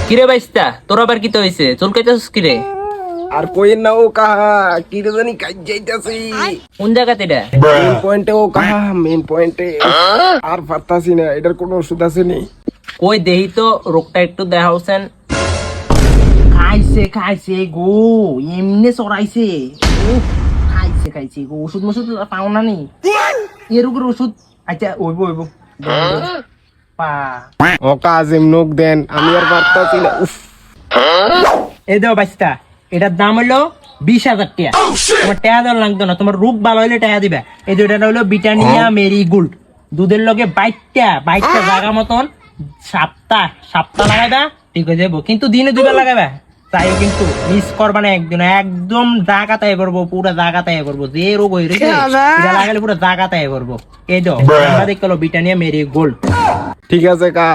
কিরে বাইস্তা তোর আবার কি তো হইছে চুলকাইতেছিস কিরে? আর কইেন না ও কাহা কি রে জানি কাজ যাইতাছি কোন জায়গাতে এটা? মেইন পয়েন্টে ও কাহা মেইন পয়েন্টে আর পারতাছি না এটার কোনো ওষুধ আছে নি কই দেহি তো রোগটা একটু দেখাওছেন। খাইছে খাইছে গো, এমনি চড়াইছে। উফ, খাইছে খাইছে গো, ওষুধ মষুধ পাও না নি এ রোগের ওষুধ? আচ্ছা ওইব ওইব পা ও কাজ এমনক দেন আমি আর পারতাছি না উফ এই দাও বাইস্তা, এটার দাম হলো 20,000 টাকা। তোমার টাকা দেওয়া লাগতো না, তোমার রোগ ভালো হইলে টাকা দিবে। এই যে এটা হলো ব্রিটানিয়া মেরি গোল্ড, দুধের লগে বাইটটা জায়গা মতন সাপ্তাহ লাগাইবা, ঠিক হয়ে যাবো। কিন্তু দিনে দুবার লাগাবা, তাইও কিন্তু মিস করবা না একদিন, একদম জায়গা তাই করবো, পুরো জায়গা তাই করবো। যে রোগ হয়ে রয়েছে এটা লাগালে পুরো জায়গা তাই করবো। এই দাও দেখলো ব্রিটানিয়া মেরি গোল্ড। ঠিক আছে কা